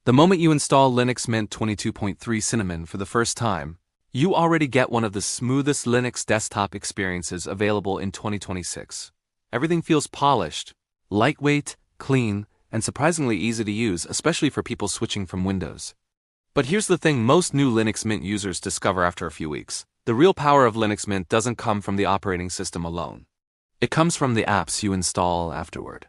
The moment you install Linux Mint 22.3 Cinnamon for the first time, you already get one of the smoothest Linux desktop experiences available in 2026. Everything feels polished, lightweight, clean, and surprisingly easy to use, especially for people switching from Windows. But here's the thing most new Linux Mint users discover after a few weeks. The real power of Linux Mint doesn't come from the operating system alone. It comes from the apps you install afterward.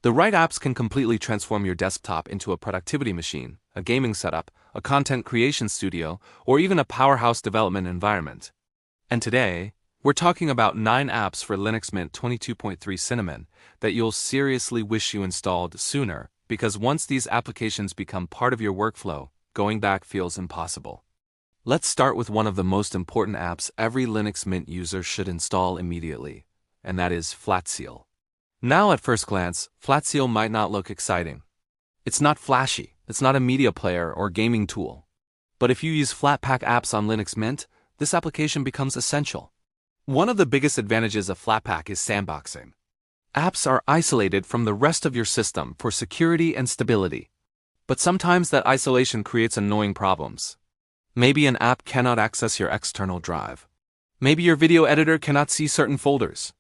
The right apps can completely transform your desktop into a productivity machine, a gaming setup, a content creation studio, or even a powerhouse development environment. And today, we're talking about 9 apps for Linux Mint 22.3 Cinnamon that you'll seriously wish you installed sooner, because once these applications become part of your workflow, going back feels impossible. Let's start with one of the most important apps every Linux Mint user should install immediately, and that is Flatseal. Now at first glance, Flatseal might not look exciting. It's not flashy, it's not a media player or gaming tool. But if you use Flatpak apps on Linux Mint, this application becomes essential. One of the biggest advantages of Flatpak is sandboxing. Apps are isolated from the rest of your system for security and stability. But sometimes that isolation creates annoying problems. Maybe an app cannot access your external drive. Maybe your video editor cannot see certain folders.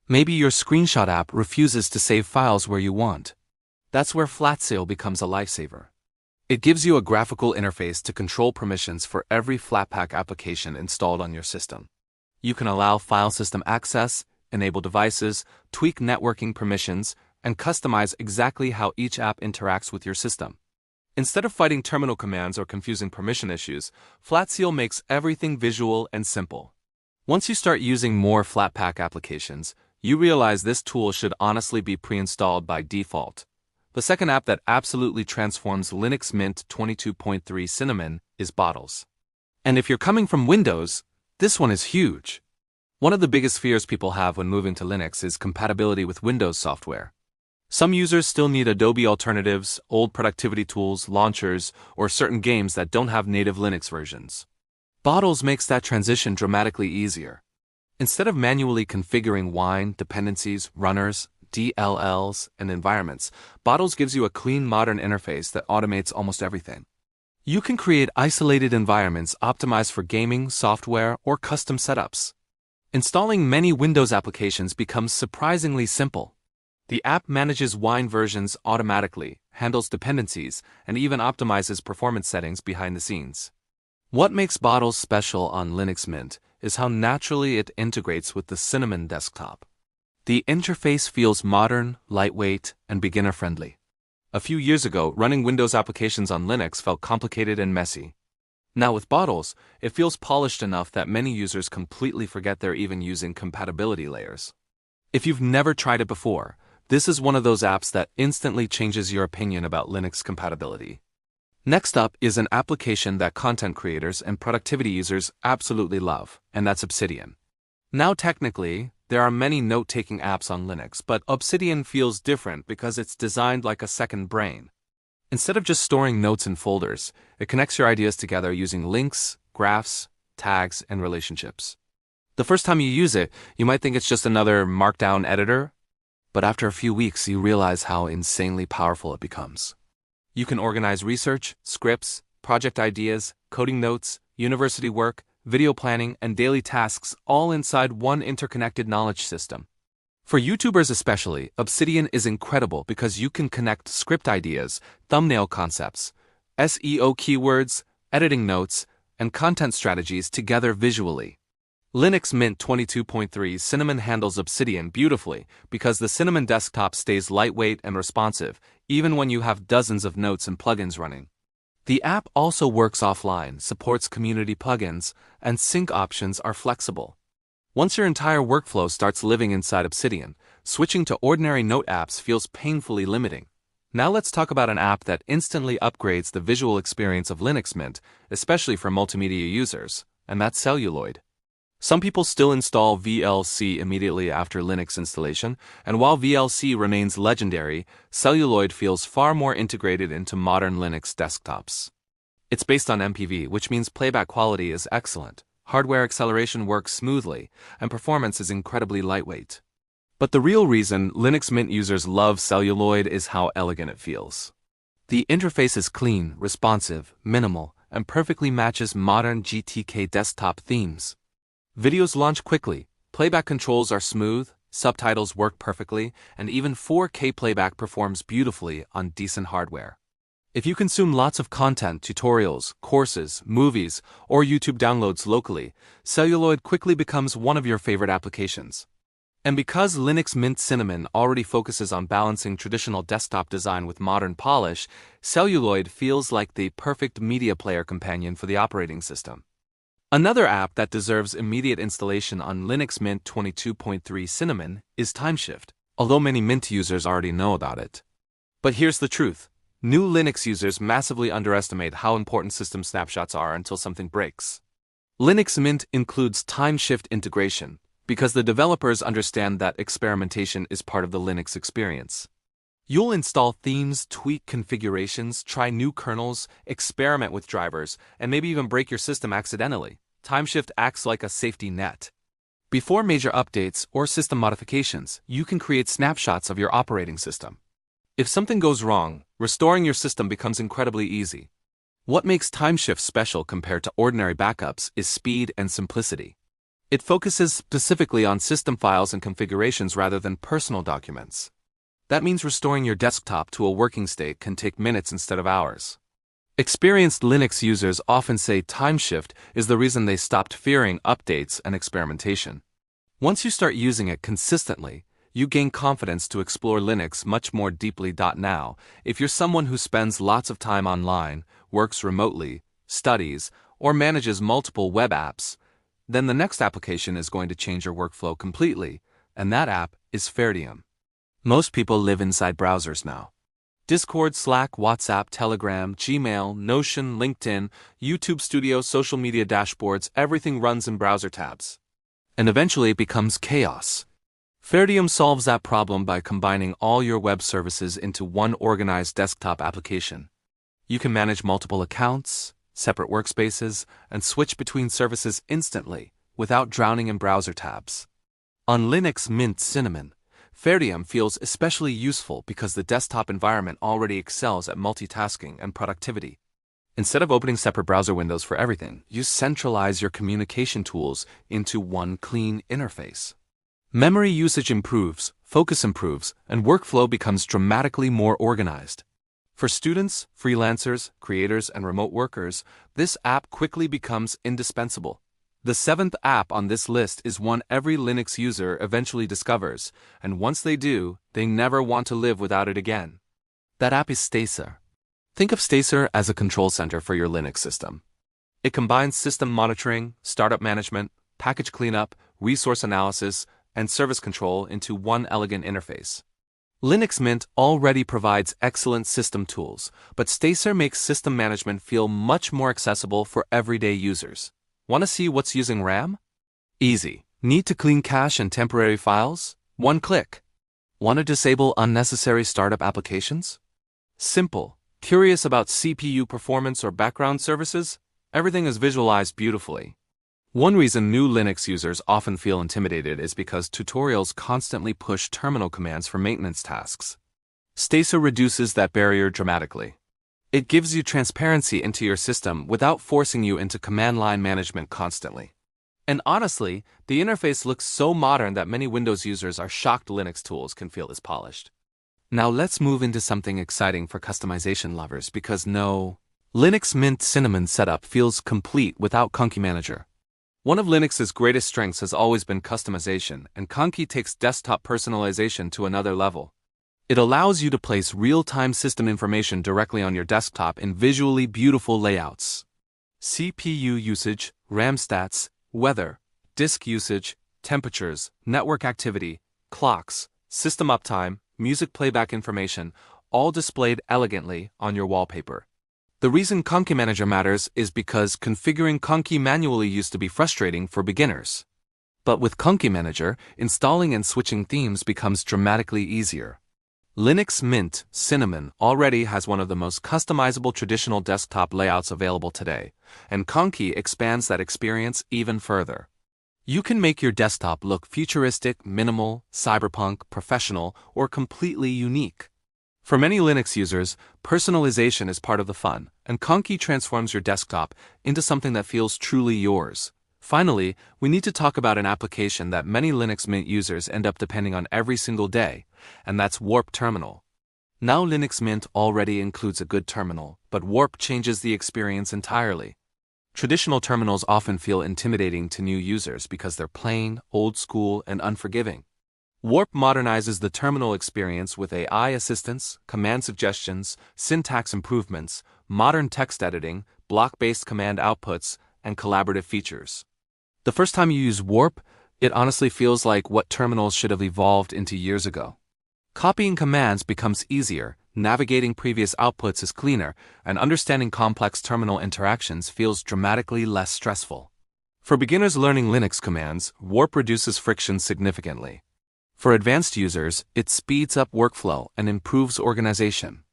Maybe your screenshot app refuses to save files where you want. That's where Flatseal becomes a lifesaver. It gives you a graphical interface to control permissions for every Flatpak application installed on your system. You can allow file system access, enable devices, tweak networking permissions, and customize exactly how each app interacts with your system. Instead of fighting terminal commands or confusing permission issues, Flatseal makes everything visual and simple. Once you start using more Flatpak applications, you realize this tool should honestly be pre-installed by default. The second app that absolutely transforms Linux Mint 22.3 Cinnamon is Bottles. And if you're coming from Windows, this one is huge. One of the biggest fears people have when moving to Linux is compatibility with Windows software. Some users still need Adobe alternatives, old productivity tools, launchers, or certain games that don't have native Linux versions. Bottles makes that transition dramatically easier. Instead of manually configuring wine, dependencies, runners, DLLs, and environments, Bottles gives you a clean modern interface that automates almost everything. You can create isolated environments optimized for gaming, software, or custom setups. Installing many Windows applications becomes surprisingly simple. The app manages wine versions automatically, handles dependencies, and even optimizes performance settings behind the scenes. What makes Bottles special on Linux Mint is how naturally it integrates with the Cinnamon desktop. The interface feels modern, lightweight, and beginner-friendly. A few years ago, running Windows applications on Linux felt complicated and messy. Now with Bottles, it feels polished enough that many users completely forget they're even using compatibility layers. If you've never tried it before, this is one of those apps that instantly changes your opinion about Linux compatibility. Next up is an application that content creators and productivity users absolutely love, and that's Obsidian. Now technically, there are many note-taking apps on Linux, but Obsidian feels different because it's designed like a second brain. Instead of just storing notes in folders, it connects your ideas together using links, graphs, tags, and relationships. The first time you use it, you might think it's just another markdown editor, but after a few weeks you realize how insanely powerful it becomes. You can organize research, scripts, project ideas, coding notes, university work, video planning, and daily tasks all inside one interconnected knowledge system. For YouTubers especially, Obsidian is incredible because you can connect script ideas, thumbnail concepts, SEO keywords, editing notes, and content strategies together visually. Linux Mint 22.3 Cinnamon handles Obsidian beautifully because the Cinnamon desktop stays lightweight and responsive, even when you have dozens of notes and plugins running. The app also works offline, supports community plugins, and sync options are flexible. Once your entire workflow starts living inside Obsidian, switching to ordinary note apps feels painfully limiting. Now let's talk about an app that instantly upgrades the visual experience of Linux Mint, especially for multimedia users, and that's Celluloid. Some people still install VLC immediately after Linux installation, and while VLC remains legendary, Celluloid feels far more integrated into modern Linux desktops. It's based on MPV, which means playback quality is excellent, hardware acceleration works smoothly, and performance is incredibly lightweight. But the real reason Linux Mint users love Celluloid is how elegant it feels. The interface is clean, responsive, minimal, and perfectly matches modern GTK desktop themes. Videos launch quickly, playback controls are smooth, subtitles work perfectly, and even 4K playback performs beautifully on decent hardware. If you consume lots of content, tutorials, courses, movies, or YouTube downloads locally, Celluloid quickly becomes one of your favorite applications. And because Linux Mint Cinnamon already focuses on balancing traditional desktop design with modern polish, Celluloid feels like the perfect media player companion for the operating system. Another app that deserves immediate installation on Linux Mint 22.3 Cinnamon is TimeShift, although many Mint users already know about it. But here's the truth. New Linux users massively underestimate how important system snapshots are until something breaks. Linux Mint includes TimeShift integration because the developers understand that experimentation is part of the Linux experience. You'll install themes, tweak configurations, try new kernels, experiment with drivers, and maybe even break your system accidentally. TimeShift acts like a safety net. Before major updates or system modifications, you can create snapshots of your operating system. If something goes wrong, restoring your system becomes incredibly easy. What makes TimeShift special compared to ordinary backups is speed and simplicity. It focuses specifically on system files and configurations rather than personal documents. That means restoring your desktop to a working state can take minutes instead of hours. Experienced Linux users often say TimeShift is the reason they stopped fearing updates and experimentation. Once you start using it consistently, you gain confidence to explore Linux much more deeply. Now, if you're someone who spends lots of time online, works remotely, studies, or manages multiple web apps, then the next application is going to change your workflow completely, and that app is Ferdium. Most people live inside browsers now. Discord, Slack, WhatsApp, Telegram, Gmail, Notion, LinkedIn, YouTube Studio, social media dashboards, everything runs in browser tabs. And eventually it becomes chaos. Ferdium solves that problem by combining all your web services into one organized desktop application. You can manage multiple accounts, separate workspaces, and switch between services instantly without drowning in browser tabs. On Linux Mint Cinnamon, Ferdium feels especially useful because the desktop environment already excels at multitasking and productivity. Instead of opening separate browser windows for everything, you centralize your communication tools into one clean interface. Memory usage improves, focus improves, and workflow becomes dramatically more organized. For students, freelancers, creators, and remote workers, this app quickly becomes indispensable. The seventh app on this list is one every Linux user eventually discovers, and once they do, they never want to live without it again. That app is Stacer. Think of Stacer as a control center for your Linux system. It combines system monitoring, startup management, package cleanup, resource analysis, and service control into one elegant interface. Linux Mint already provides excellent system tools, but Stacer makes system management feel much more accessible for everyday users. Want to see what's using RAM? Easy. Need to clean cache and temporary files? One click. Want to disable unnecessary startup applications? Simple. Curious about CPU performance or background services? Everything is visualized beautifully. One reason new Linux users often feel intimidated is because tutorials constantly push terminal commands for maintenance tasks. Stacer reduces that barrier dramatically. It gives you transparency into your system without forcing you into command line management constantly. And honestly, the interface looks so modern that many Windows users are shocked Linux tools can feel this polished. Now let's move into something exciting for customization lovers because Linux Mint Cinnamon setup feels complete without Conky Manager. One of Linux's greatest strengths has always been customization, and Conky takes desktop personalization to another level. It allows you to place real-time system information directly on your desktop in visually beautiful layouts. CPU usage, RAM stats, weather, disk usage, temperatures, network activity, clocks, system uptime, music playback information, all displayed elegantly on your wallpaper. The reason Conky Manager matters is because configuring Conky manually used to be frustrating for beginners. But with Conky Manager, installing and switching themes becomes dramatically easier. Linux Mint Cinnamon already has one of the most customizable traditional desktop layouts available today, and Conky expands that experience even further. You can make your desktop look futuristic, minimal, cyberpunk, professional, or completely unique. For many Linux users, personalization is part of the fun, and Conky transforms your desktop into something that feels truly yours. Finally, we need to talk about an application that many Linux Mint users end up depending on every single day, and that's Warp Terminal. Now Linux Mint already includes a good terminal, but Warp changes the experience entirely. Traditional terminals often feel intimidating to new users because they're plain, old school, and unforgiving. Warp modernizes the terminal experience with AI assistance, command suggestions, syntax improvements, modern text editing, block-based command outputs, and collaborative features. The first time you use Warp, it honestly feels like what terminals should have evolved into years ago. Copying commands becomes easier, navigating previous outputs is cleaner, and understanding complex terminal interactions feels dramatically less stressful. For beginners learning Linux commands, Warp reduces friction significantly. For advanced users, it speeds up workflow and improves organization.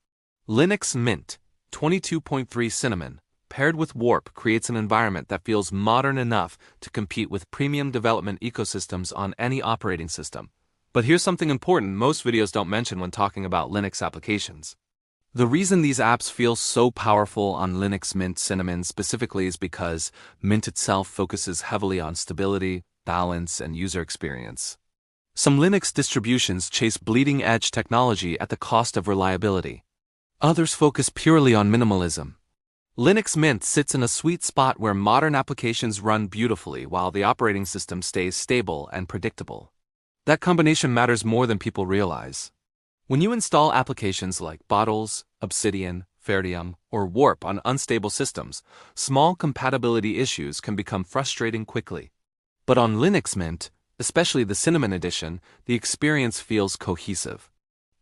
Linux Mint 22.3 Cinnamon paired with Warp creates an environment that feels modern enough to compete with premium development ecosystems on any operating system. But here's something important most videos don't mention when talking about Linux applications. The reason these apps feel so powerful on Linux Mint Cinnamon specifically is because Mint itself focuses heavily on stability, balance, and user experience. Some Linux distributions chase bleeding-edge technology at the cost of reliability. Others focus purely on minimalism. Linux Mint sits in a sweet spot where modern applications run beautifully while the operating system stays stable and predictable. That combination matters more than people realize. When you install applications like Bottles, Obsidian, Ferdium, or Warp on unstable systems, small compatibility issues can become frustrating quickly. But on Linux Mint, especially the Cinnamon edition, the experience feels cohesive.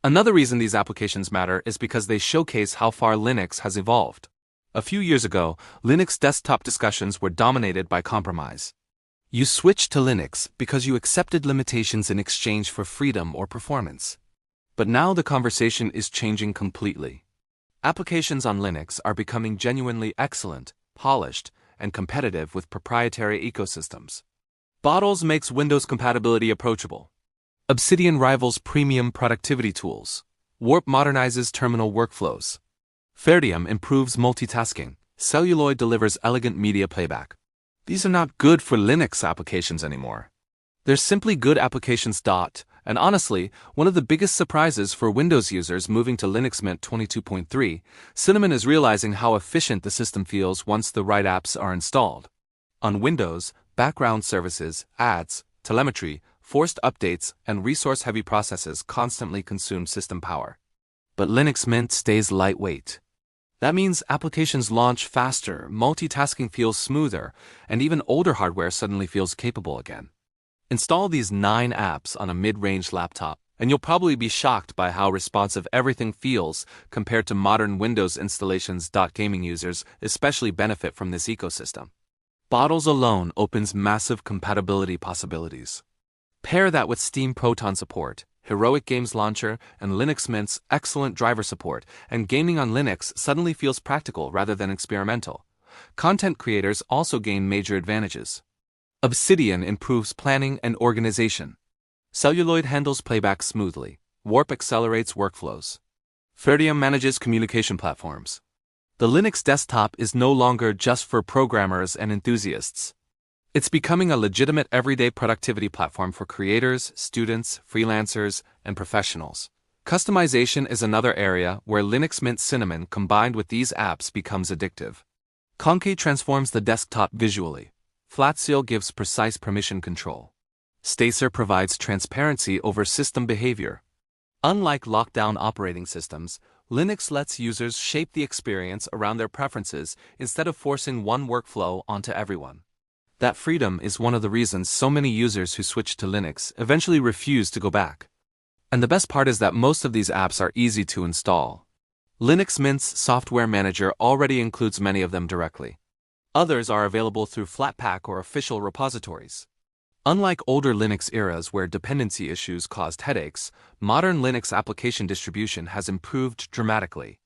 Another reason these applications matter is because they showcase how far Linux has evolved. A few years ago, Linux desktop discussions were dominated by compromise. You switched to Linux because you accepted limitations in exchange for freedom or performance. But now the conversation is changing completely. Applications on Linux are becoming genuinely excellent, polished, and competitive with proprietary ecosystems. Bottles makes Windows compatibility approachable. Obsidian rivals premium productivity tools. Warp modernizes terminal workflows. Ferdium improves multitasking. Celluloid delivers elegant media playback. These are not good for Linux applications anymore. They're simply good applications. And honestly, one of the biggest surprises for Windows users moving to Linux Mint 22.3, Cinnamon is realizing how efficient the system feels once the right apps are installed. On Windows, background services, ads, telemetry, forced updates, and resource-heavy processes constantly consume system power. But Linux Mint stays lightweight. That means applications launch faster, multitasking feels smoother, and even older hardware suddenly feels capable again. Install these 9 apps on a mid-range laptop, and you'll probably be shocked by how responsive everything feels compared to modern Windows installations. Gaming users especially benefit from this ecosystem. Bottles alone opens massive compatibility possibilities. Pair that with Steam Proton support, Heroic Games Launcher, and Linux Mint's excellent driver support, and gaming on Linux suddenly feels practical rather than experimental. Content creators also gain major advantages. Obsidian improves planning and organization. Celluloid handles playback smoothly. Warp accelerates workflows. Ferdium manages communication platforms. The Linux desktop is no longer just for programmers and enthusiasts. It's becoming a legitimate everyday productivity platform for creators, students, freelancers, and professionals. Customization is another area where Linux Mint Cinnamon combined with these apps becomes addictive. Conky transforms the desktop visually. FlatSeal gives precise permission control. Stacer provides transparency over system behavior. Unlike lockdown operating systems, Linux lets users shape the experience around their preferences instead of forcing one workflow onto everyone. That freedom is one of the reasons so many users who switch to Linux eventually refuse to go back. And the best part is that most of these apps are easy to install. Linux Mint's software manager already includes many of them directly. Others are available through Flatpak or official repositories. Unlike older Linux eras where dependency issues caused headaches, modern Linux application distribution has improved dramatically.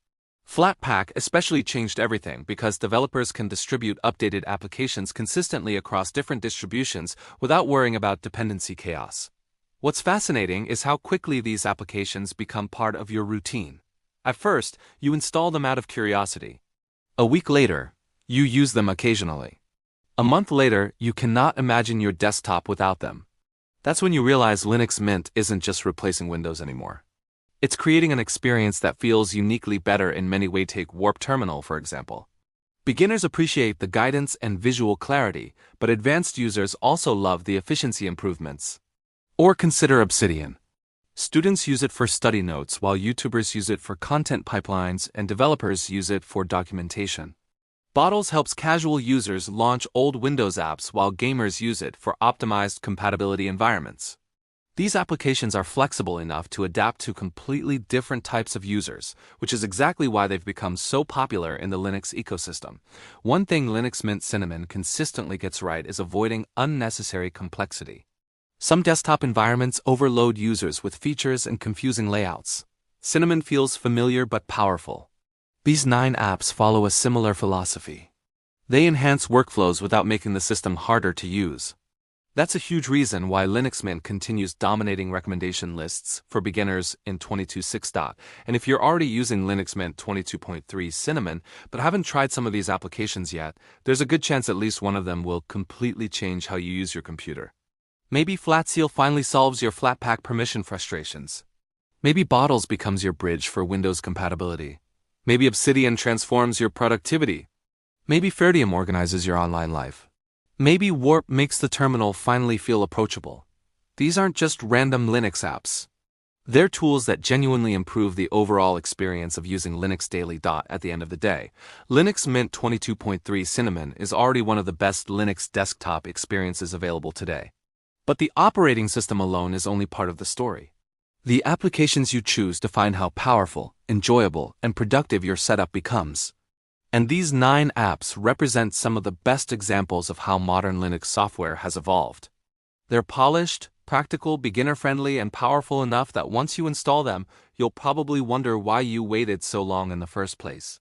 Flatpak especially changed everything because developers can distribute updated applications consistently across different distributions without worrying about dependency chaos. What's fascinating is how quickly these applications become part of your routine. At first, you install them out of curiosity. A week later, you use them occasionally. A month later, you cannot imagine your desktop without them. That's when you realize Linux Mint isn't just replacing Windows anymore. It's creating an experience that feels uniquely better in many ways. Take Warp Terminal, for example. Beginners appreciate the guidance and visual clarity, but advanced users also love the efficiency improvements. Or consider Obsidian. Students use it for study notes, while YouTubers use it for content pipelines and developers use it for documentation. Bottles helps casual users launch old Windows apps, while gamers use it for optimized compatibility environments. These applications are flexible enough to adapt to completely different types of users, which is exactly why they've become so popular in the Linux ecosystem. One thing Linux Mint Cinnamon consistently gets right is avoiding unnecessary complexity. Some desktop environments overload users with features and confusing layouts. Cinnamon feels familiar but powerful. These 9 apps follow a similar philosophy. They enhance workflows without making the system harder to use. That's a huge reason why Linux Mint continues dominating recommendation lists for beginners in 22.6. And if you're already using Linux Mint 22.3 Cinnamon but haven't tried some of these applications yet, there's a good chance at least one of them will completely change how you use your computer. Maybe Flatseal finally solves your Flatpak permission frustrations. Maybe Bottles becomes your bridge for Windows compatibility. Maybe Obsidian transforms your productivity. Maybe Ferdium organizes your online life. Maybe Warp makes the terminal finally feel approachable. These aren't just random Linux apps. They're tools that genuinely improve the overall experience of using Linux daily. At the end of the day, Linux Mint 22.3 Cinnamon is already one of the best Linux desktop experiences available today. But the operating system alone is only part of the story. The applications you choose define how powerful, enjoyable, and productive your setup becomes. And these 9 apps represent some of the best examples of how modern Linux software has evolved. They're polished, practical, beginner-friendly, and powerful enough that once you install them, you'll probably wonder why you waited so long in the first place.